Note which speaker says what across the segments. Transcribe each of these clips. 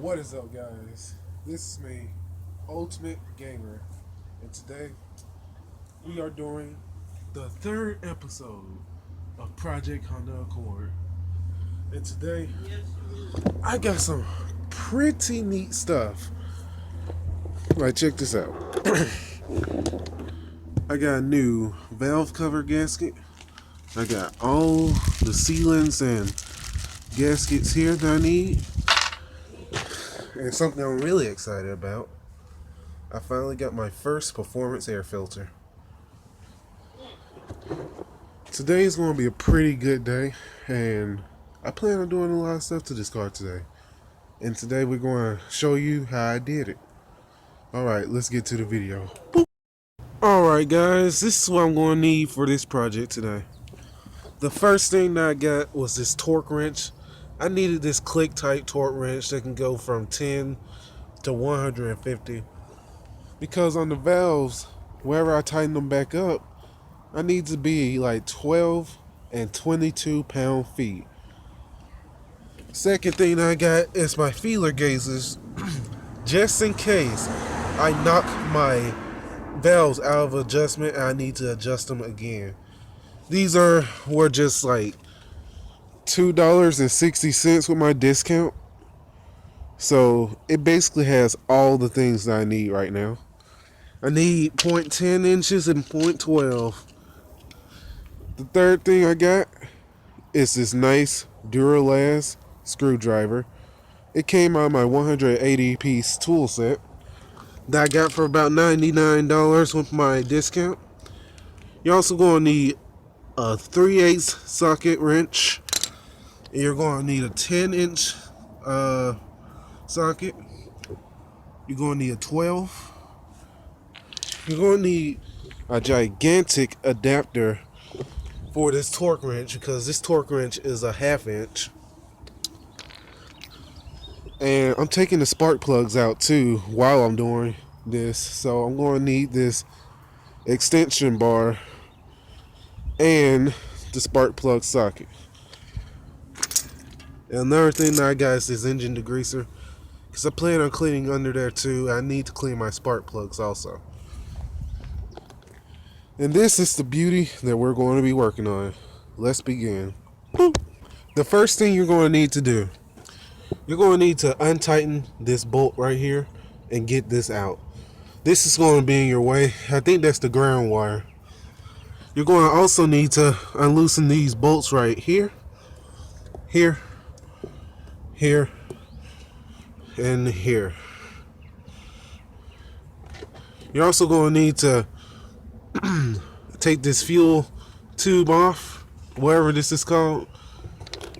Speaker 1: What is up, guys? This is me, Ultimate Gamer, and today we are doing the third episode of Project Honda Accord. And today I got some pretty neat stuff. Like, check this out. I got a new valve cover gasket. I got all the sealants and gaskets here that I need. And something I'm really excited about, I finally got my first performance air filter. Today is going to be a pretty good day, and I plan on doing a lot of stuff to this car today. And today we're going to show you how I did it. Alright, let's get to the video. Alright guys, this is what I'm going to need for this project today. The first thing that I got was this torque wrench. I needed this click type torque wrench that can go from 10 to 150, because on the valves, wherever I tighten them back up, I need to be like 12 and 22 pound-feet. Second thing I got is my feeler gauges, just in case I knock my valves out of adjustment and I need to adjust them again. These were just like $2.60 with my discount. So it basically has all the things that I need right now. I need 0.10 inches and 0.12. The third thing I got is this nice Duralast screwdriver. It came out of my 180 piece tool set that I got for about $99 with my discount. You're also going to need a 3/8 socket wrench. You're going to need a 10-inch socket. You're going to need a 12. You're going to need a gigantic adapter for this torque wrench, because this torque wrench is a 1/2 inch. And I'm taking the spark plugs out too while I'm doing this, so I'm going to need this extension bar and the spark plug socket. And another thing that I got is this engine degreaser, because I plan on cleaning under there too. I need to clean my spark plugs also. And this is the beauty that we're going to be working on. Let's begin. The first thing you're going to need to do, you're going to need to untighten this bolt right here and get this out. This is going to be in your way. I think that's the ground wire. You're going to also need to unloosen these bolts right here, here, here, and here. You're also going to need to take this fuel tube off, whatever this is called.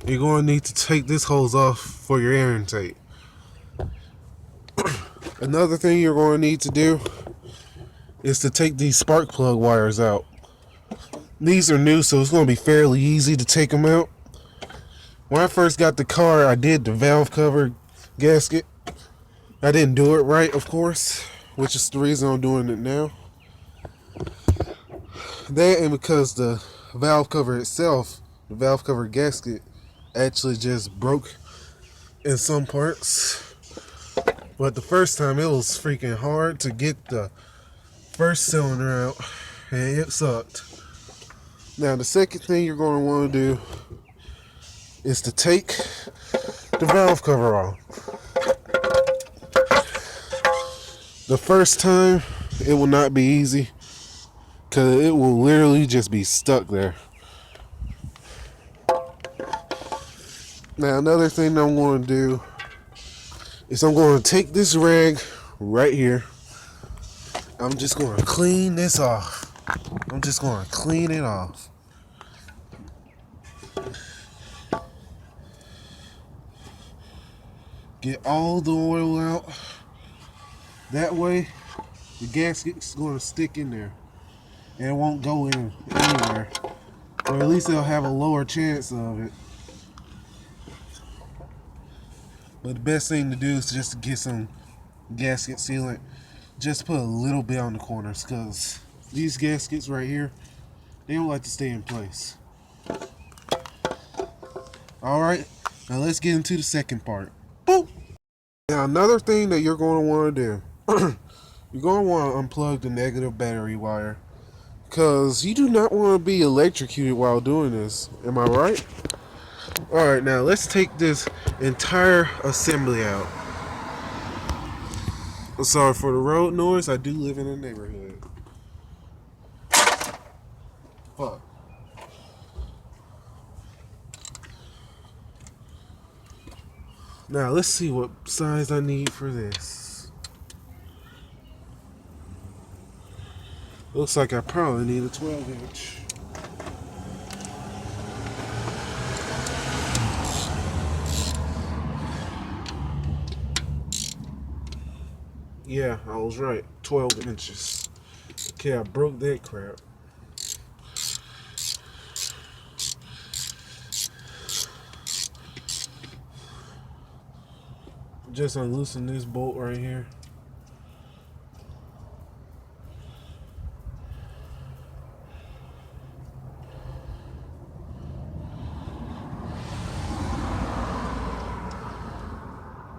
Speaker 1: You're going to need to take this hose off for your air intake. Another thing you're going to need to do is to take these spark plug wires out. These are new, so it's going to be fairly easy to take them out. When I first got the car, I did the valve cover gasket. I didn't do it right, of course, which is the reason I'm doing it now. That, and because the valve cover itself, the valve cover gasket, actually just broke in some parts. But the first time, it was freaking hard to get the first cylinder out, and it sucked. Now the second thing you're going to want to do is to take the valve cover off. The first time, it will not be easy, because it will literally just be stuck there. Now another thing I'm going to do is I'm going to take this rag right here. I'm just going to clean this off. I'm just going to clean it off. Get all the oil out. That way, the gasket's going to stick in there, and it won't go in anywhere. Or at least it'll have a lower chance of it. But the best thing to do is just to get some gasket sealant. Just put a little bit on the corners, because these gaskets right here, they don't like to stay in place. Alright, now let's get into the second part. Boop! Now, another thing that you're going to want to do, you're going to want to unplug the negative battery wire because you do not want to be electrocuted while doing this. Am I right? Alright, now let's take this entire assembly out. I'm sorry for the road noise. I do live in a neighborhood. Fuck. Now let's see what size I need for this. Looks like I probably need a 12-inch. Yeah, I was right. 12 inches. Okay, I broke that crap. Just unloosen this bolt right here.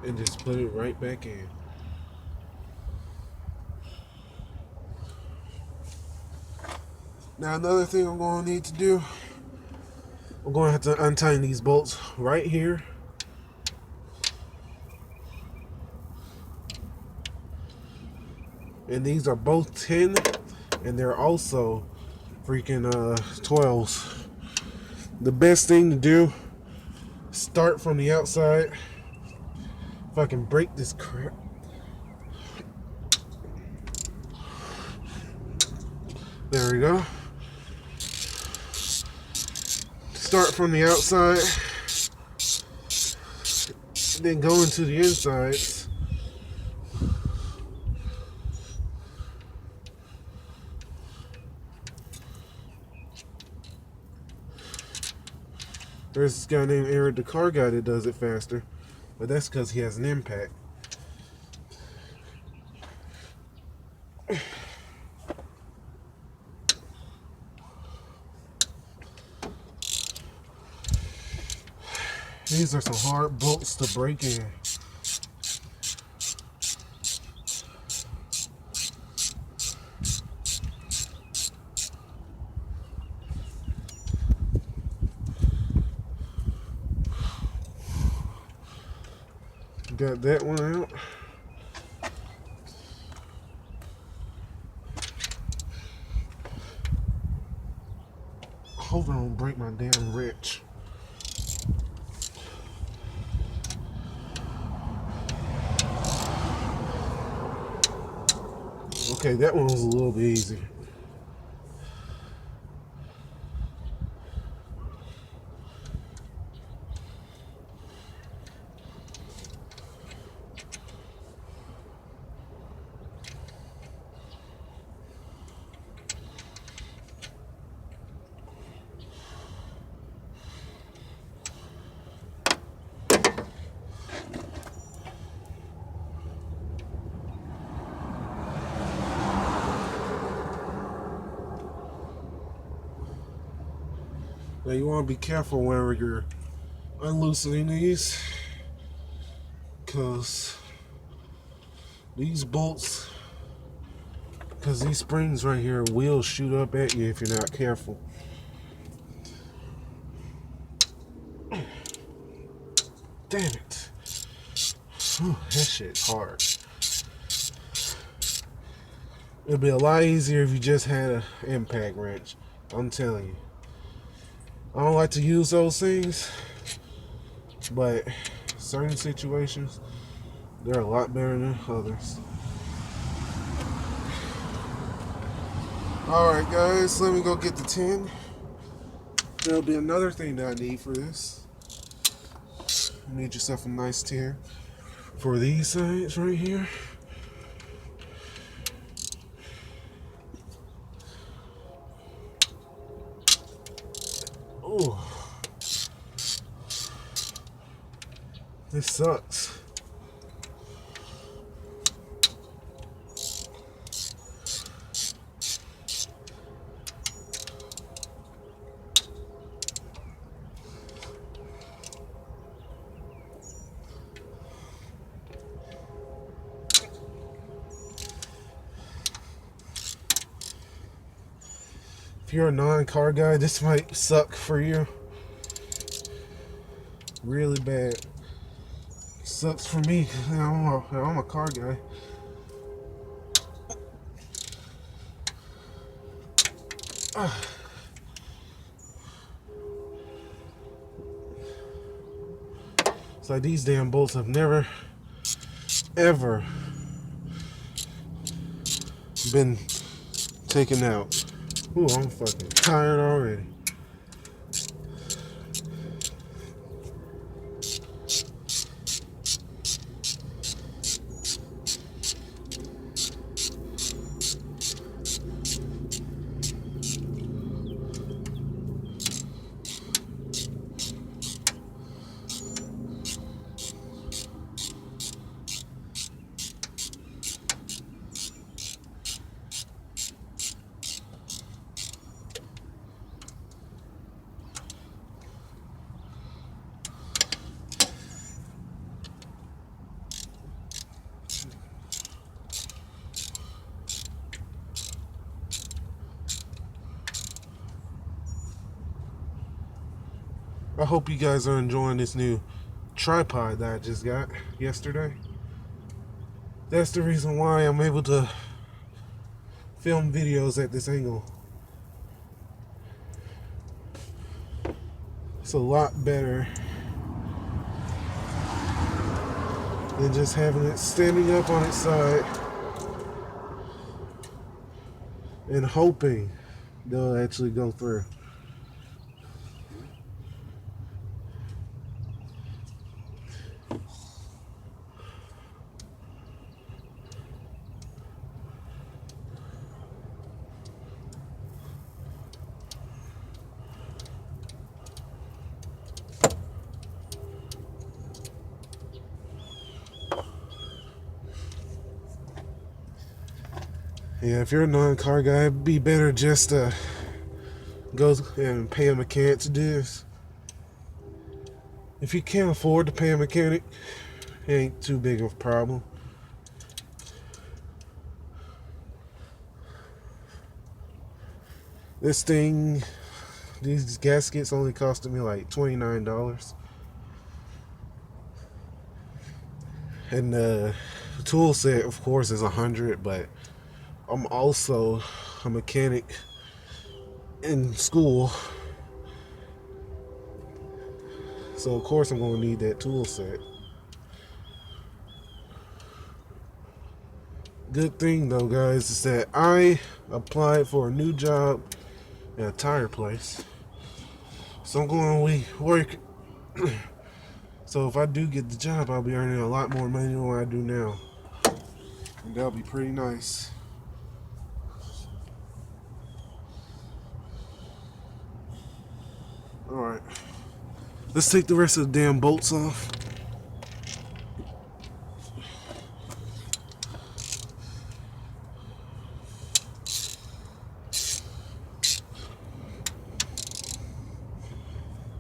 Speaker 1: And just put it right back in. Now another thing I'm going to need to do, I'm going to have to untighten these bolts right here. And these are both 10 and they're also freaking 12s. The best thing to do, start from the outside. If I can break this crap. There we go. Start from the outside, then go into the insides. There's this guy named Eric, the car guy, that does it faster, but that's because he has an impact. These are some hard bolts to break in. Got that one out. Hope I don't break my damn wrench. Okay, that one was a little bit easy. Now you want to be careful whenever you're unloosening these, because these bolts, because these springs right here will shoot up at you if you're not careful. Damn it. Whew, that shit's hard. It'd be a lot easier if you just had an impact wrench. I'm telling you. I don't like to use those things, but certain situations, they're a lot better than others. Alright guys, let me go get the 10. There'll be another thing that I need for this. You need yourself a nice 10 for these sides right here. Ooh. This sucks. If you're a non-car guy, this might suck for you. Really bad. Sucks for me. I'm a car guy. It's like these damn bolts have never, ever been taken out. Ooh, I'm fucking tired already. I hope you guys are enjoying this new tripod that I just got yesterday. That's the reason why I'm able to film videos at this angle. It's a lot better than just having it standing up on its side and hoping they'll actually go through. Yeah, if you're a non-car guy, it'd be better just to go and pay a mechanic to do this. If you can't afford to pay a mechanic, it ain't too big of a problem. This thing, these gaskets only costed me like $29. And the tool set, of course, is $100, but I'm also a mechanic in school, so of course I'm going to need that tool set. Good thing though, guys, is that I applied for a new job at a tire place, so I'm going to work. So if I do get the job, I'll be earning a lot more money than what I do now, and that'll be pretty nice. Alright, let's take the rest of the damn bolts off.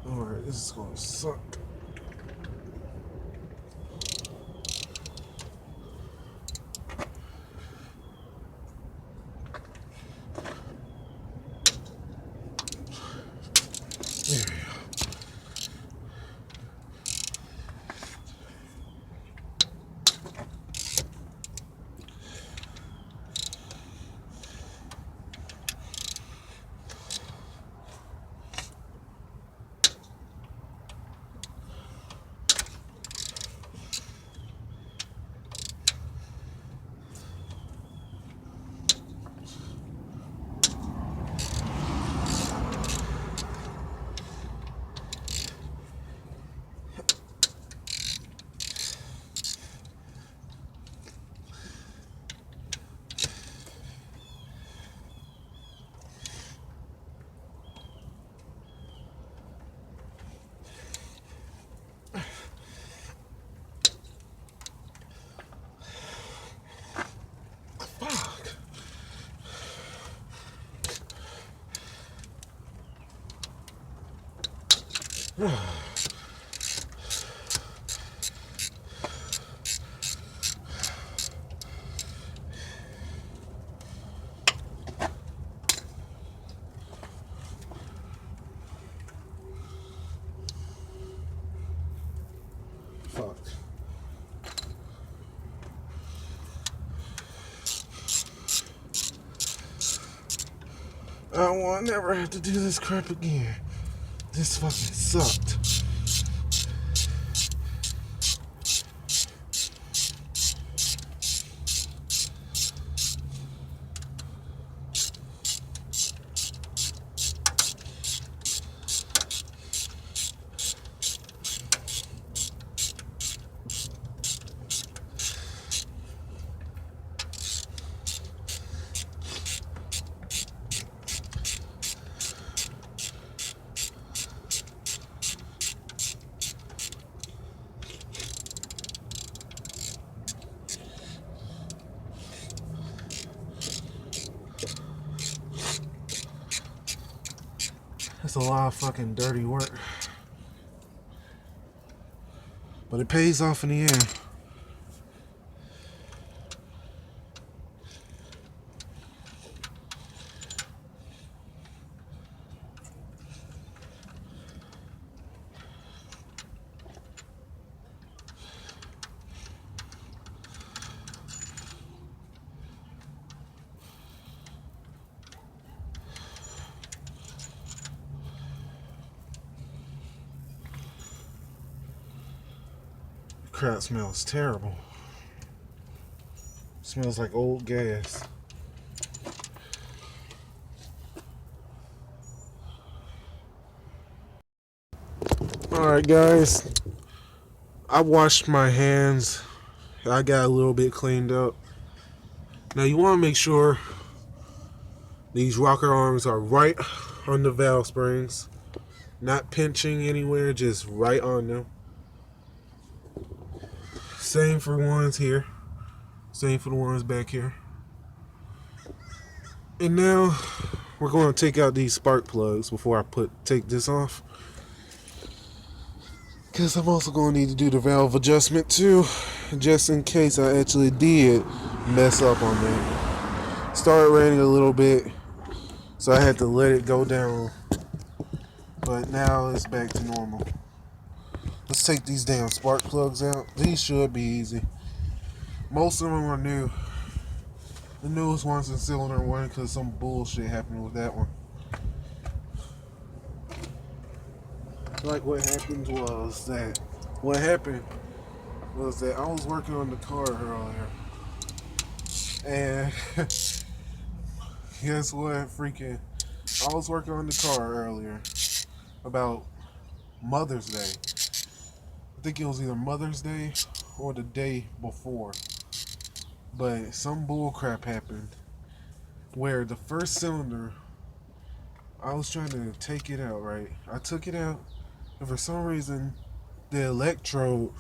Speaker 1: Alright, this is gonna suck. There we go. don't want to never have to do this crap again. This fucking sucked. That's a lot of fucking dirty work. But it pays off in the end. Crap smells terrible. Smells like old gas. Alright guys, I washed my hands. I got a little bit cleaned up. Now you want to make sure these rocker arms are right on the valve springs. Not pinching anywhere, just right on them. Same for ones here. Same for the ones back here. And now we're going to take out these spark plugs before I take this off. Because I'm also going to need to do the valve adjustment too, just in case I actually did mess up on that. Started raining a little bit, so I had to let it go down. But now it's back to normal. Let's take these damn spark plugs out. These should be easy. Most of them are new. The newest one's in cylinder 1 because some bullshit happened with that one. Like what happened was that I was working on the car earlier. And guess what? I was working on the car earlier about Mother's Day. I think it was either Mother's Day or the day before. But some bull crap happened where the first cylinder, I was trying to take it out, right? I took it out, and for some reason, the electrode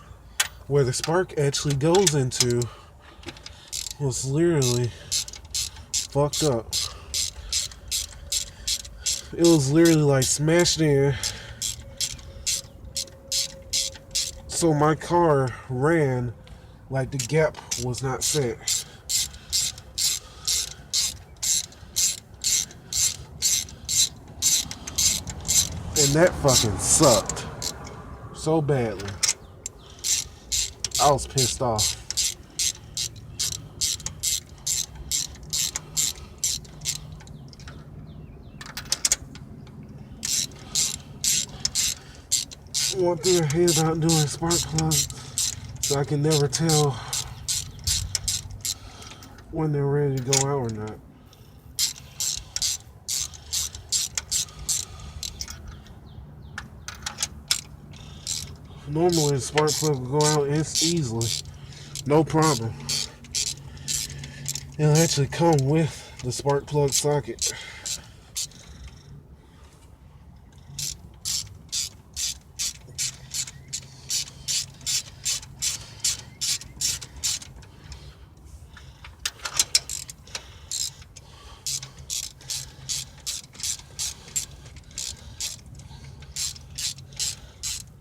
Speaker 1: where the spark actually goes into was literally fucked up. It was literally like smashed in. So my car ran like the gap was not set. And that fucking sucked so badly. I was pissed off. One thing I hate about doing spark plugs is I can never tell when they're ready to go out or not. Normally the spark plug will go out easily, no problem. It'll actually come with the spark plug socket.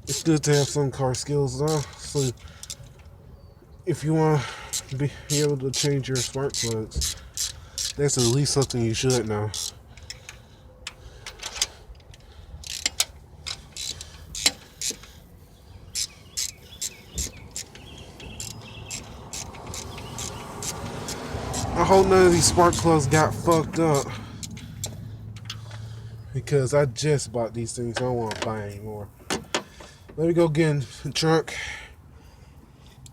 Speaker 1: It's good to have some car skills though, so if you want to be able to change your spark plugs, that's at least something you should know. I hope none of these spark plugs got fucked up. because I just bought these things. I don't want to buy anymore. Let me go get in the trunk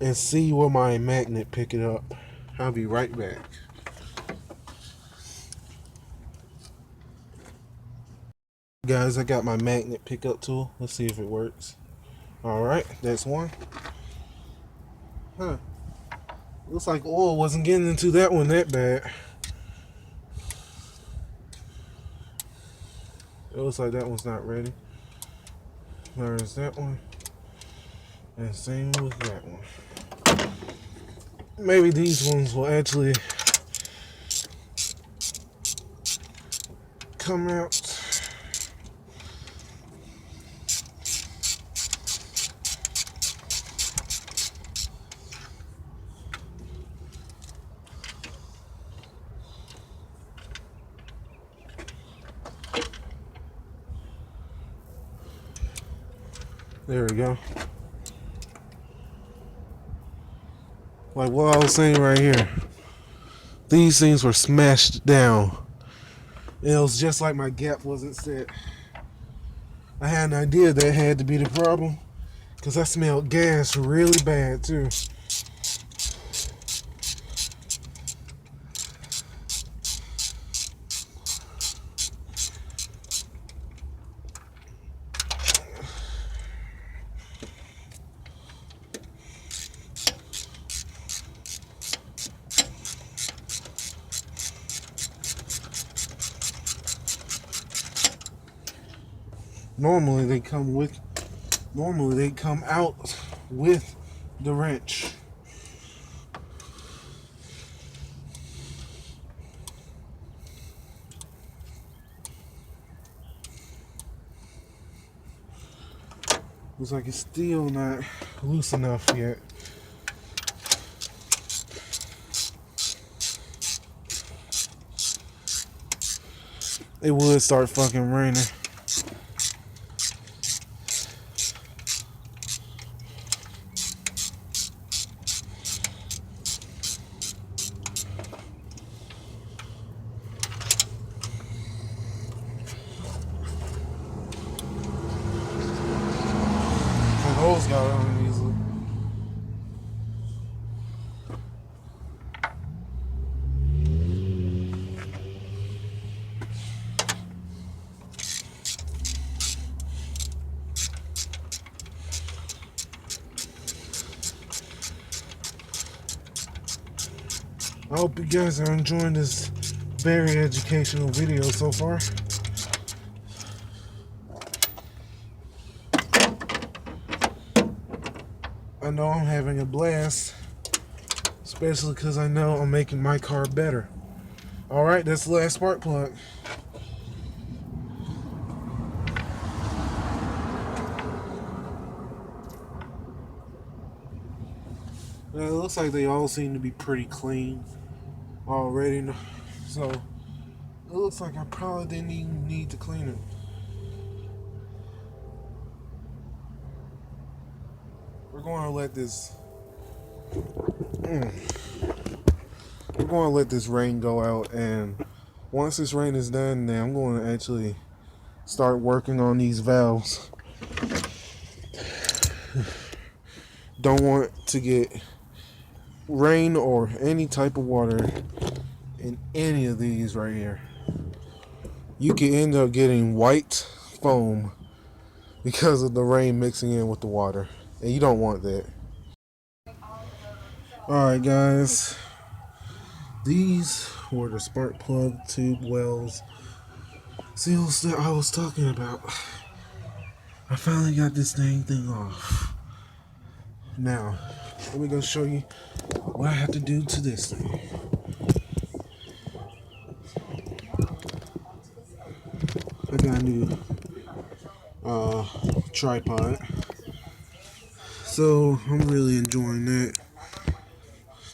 Speaker 1: and see where my magnet pick it up. I'll be right back. Guys, I got my magnet pickup tool. Let's see if it works. Alright, that's one. Huh. Looks like oil wasn't getting into that one that bad. It looks like that one's not ready. There's that one. And same with that one. Maybe these ones will actually come out. There we go. Like what I was saying right here. These things were smashed down. It was just like my gap wasn't set. I had an idea that had to be the problem because I smelled gas really bad too. Normally they come out with the wrench. Looks like it's still not loose enough yet. It would start fucking raining. Those got on easily. I hope you guys are enjoying this very educational video so far. I know I'm having a blast, especially because I know I'm making my car better. Alright, that's the last spark plug. It looks like they all seem to be pretty clean already, so it looks like I probably didn't even need to clean them. We're going to let this rain go out, and once this rain is done, then I'm going to actually start working on these valves. Don't want to get rain or any type of water in any of these right here. You can end up getting white foam because of the rain mixing in with the water, and you don't want that. Alright guys, these were the spark plug tube wells seals that I was talking about. I finally got this thing off. Now, let me go show you what I have to do to this thing. I got a new tripod, so I'm really enjoying that.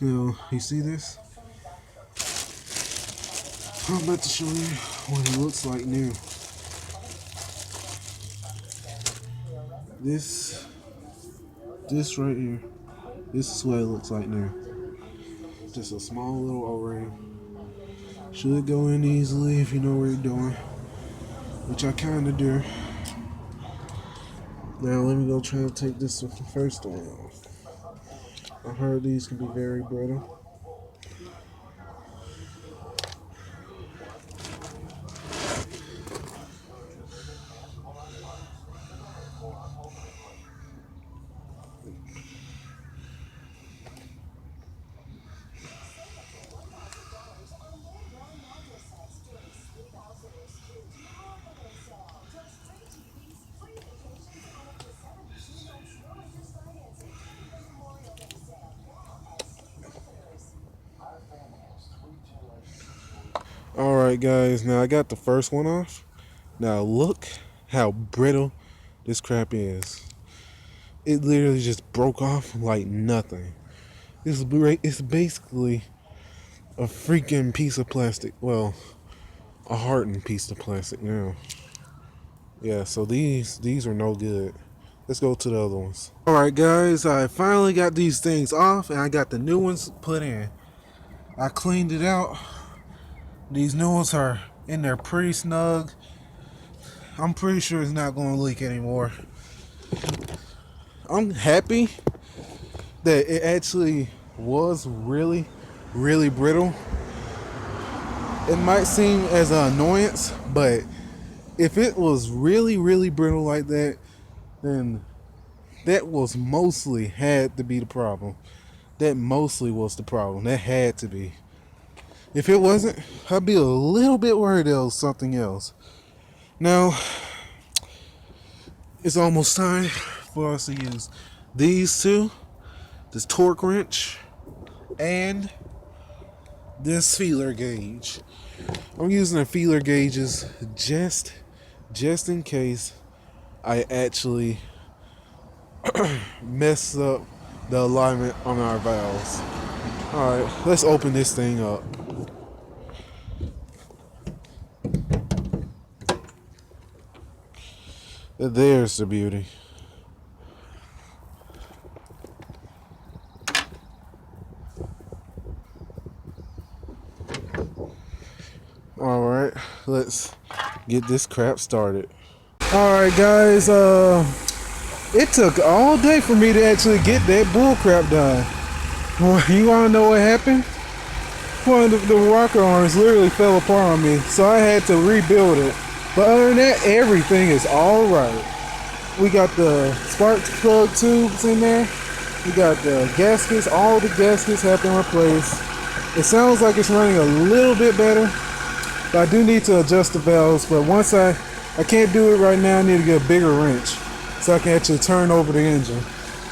Speaker 1: So, you see this? I'm about to show you what it looks like new. This right here, this is what it looks like now. Just a small little O-ring. Should go in easily if you know what you're doing. which I kind of do. Now let me go try to take this first one off. I heard these can be very brittle. Alright guys, now I got the first one off. Now look how brittle this crap is. It literally just broke off like nothing. It's basically a freaking piece of plastic. Well, a hardened piece of plastic now. Yeah, so these are no good. Let's go to the other ones. Alright guys, I finally got these things off and I got the new ones put in. I cleaned it out. These new ones are in there pretty snug. I'm pretty sure it's not going to leak anymore. I'm happy that it actually was really, really brittle. It might seem as an annoyance, but if it was really, really brittle like that, then that was mostly had to be the problem. That mostly was the problem. That had to be. If it wasn't, I'd be a little bit worried it was something else. Now, it's almost time for us to use these two, this torque wrench, and this feeler gauge. I'm using the feeler gauges just in case I actually mess up the alignment on our valves. Alright, let's open this thing up. There's the beauty. Alright, let's get this crap started. Alright guys, it took all day for me to actually get that bull crap done. You wanna know what happened? One of the rocker arms literally fell apart on me, so I had to rebuild it. But other than that, everything is alright. We got the spark plug tubes in there. We got the gaskets. All the gaskets have been replaced. It sounds like it's running a little bit better, but I do need to adjust the valves. But once I can't do it right now, I need to get a bigger wrench so I can actually turn over the engine.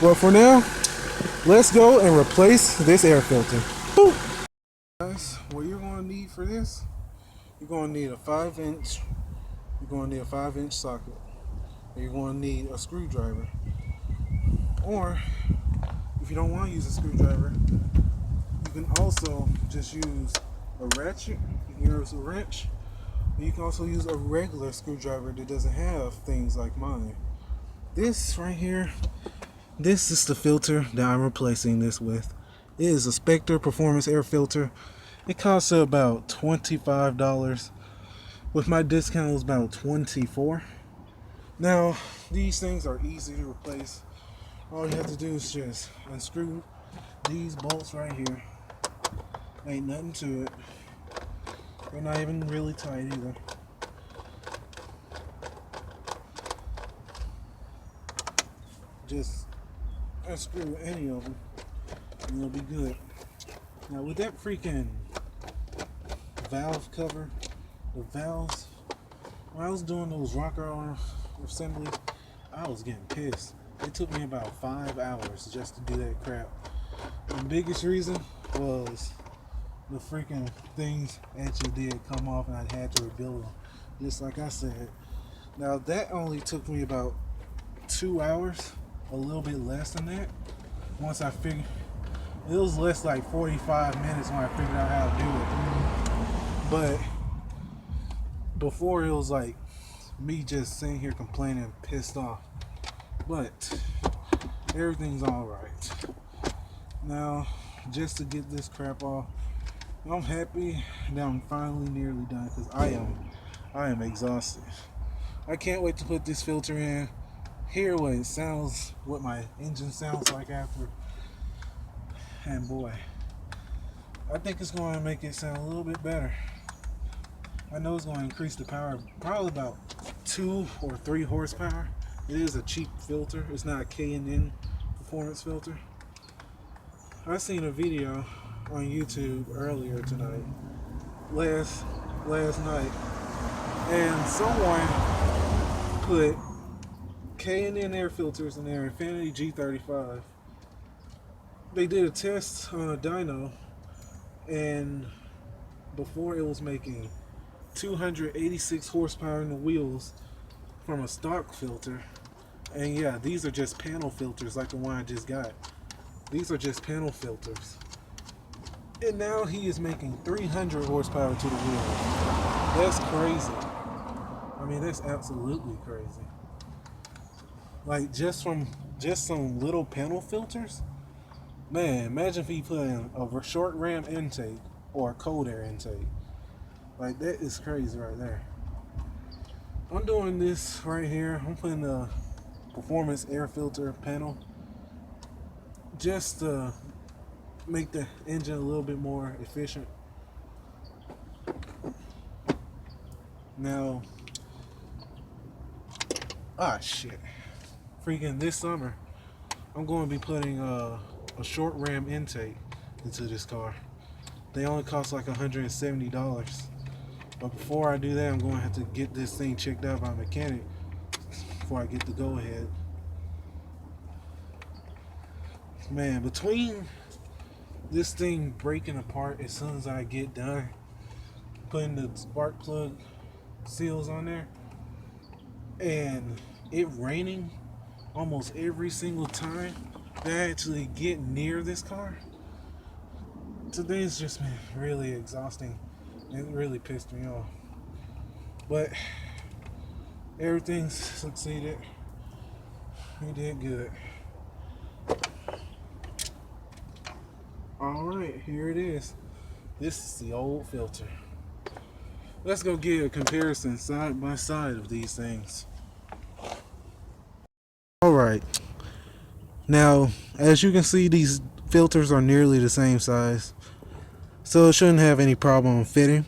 Speaker 1: But for now, let's go and replace this air filter. Woo! Guys, what you're going to need for this, you're going to need a 5-inch. You're going to need a 5-inch socket. You're going to need a screwdriver. Or, if you don't want to use a screwdriver, you can also just use a ratchet. You can use a wrench. And you can also use a regular screwdriver that doesn't have things like mine. This right here, this is the filter that I'm replacing this with. It is a Spectre performance air filter. It costs about $25. With my discount, it was about $24. Now, these things are easy to replace. All you have to do is just unscrew these bolts right here. Ain't nothing to it. They're not even really tight either. Just unscrew any of them and it'll be good. Now with that freaking valve cover, the valves, when I was doing those rocker arm assemblies, I was getting pissed. It took me about 5 hours just to do that crap. The biggest reason was the freaking things actually did come off and I had to rebuild them, just like I said. Now that only took me about 2 hours, a little bit less than that. Once I figured, it was less like 45 minutes when I figured out how to do it. But before it was like me just sitting here complaining and pissed off. But everything's alright. Now, just to get this crap off, I'm happy that I'm finally nearly done because I am exhausted.
Speaker 2: I can't wait to put this filter in, hear what it sounds, what my engine sounds like after. And boy, I think it's going to make it sound a little bit better. I know it's going to increase the power probably about 2 or 3 horsepower. It is a cheap filter. It's not a K&N performance filter. I seen a video on YouTube earlier tonight, last night, and someone put K&N air filters in their Infinity G35. They did a test on a dyno, and before it was making 286 horsepower in the wheels from a stock filter. And yeah, these are just panel filters like the one I just got. These are just panel filters. And now he is making 300 horsepower to the wheel. That's crazy. I mean, that's absolutely crazy. Like, just from some little panel filters? Man, imagine if he put in a short ram intake or a cold air intake. Like, that is crazy right there. I'm doing this right here. I'm putting the performance air filter panel just to make the engine a little bit more efficient. Now, shit. Freaking this summer, I'm going to be putting a short ram intake into this car. They only cost like $170. But before I do that, I'm going to have to get this thing checked out by a mechanic before I get the go ahead. Man, between this thing breaking apart as soon as I get done putting the spark plug seals on there, and it raining almost every single time that I actually get near this car, today's just been really exhausting. It really pissed me off. But everything's succeeded. We did good. Alright, here it is. This is the old filter. Let's go get a comparison side by side of these things. Alright. Now, as you can see, these filters are nearly the same size, so it shouldn't have any problem fitting.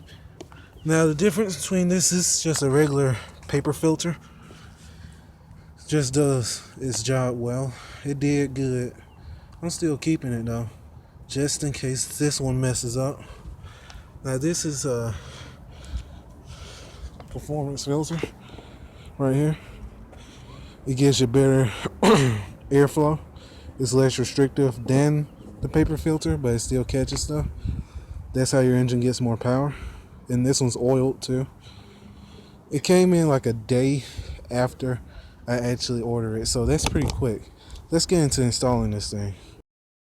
Speaker 2: Now, the difference between this is just a regular paper filter. Just does its job well. It did good. I'm still keeping it though, just in case this one messes up. Now, this is a performance filter right here. It gives you better airflow. It's less restrictive than the paper filter, but it still catches stuff. That's how your engine gets more power. And this one's oiled too. It came in like a day after I actually ordered it, so that's pretty quick. Let's get into installing this thing.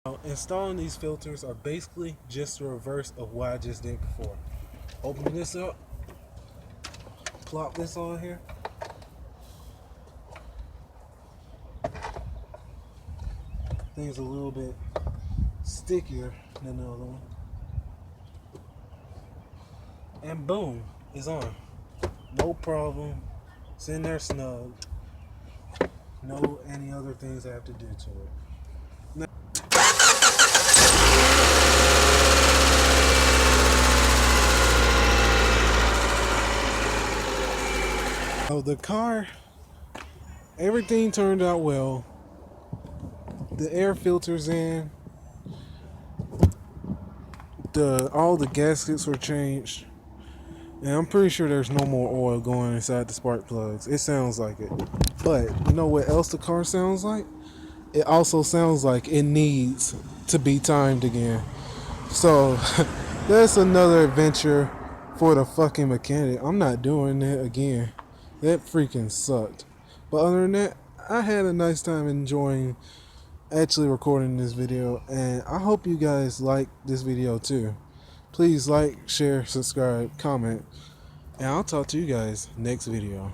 Speaker 2: Now, installing these filters are basically just the reverse of what I just did before. Open this up, plop this on here. Thing's a little bit stickier than the other one. And boom, it's on. No problem. It's in there snug. No any other things I have to do to it. Now, the car, everything turned out well. The air filters in. All the gaskets were changed. And I'm pretty sure there's no more oil going inside the spark plugs. It sounds like it. But you know what else the car sounds like? It also sounds like it needs to be timed again. So that's another adventure for the fucking mechanic. I'm not doing that again. That freaking sucked. But other than that, I had a nice time enjoying actually recording this video, and I hope you guys like this video too. Please like, share, subscribe, comment, and I'll talk to you guys next video.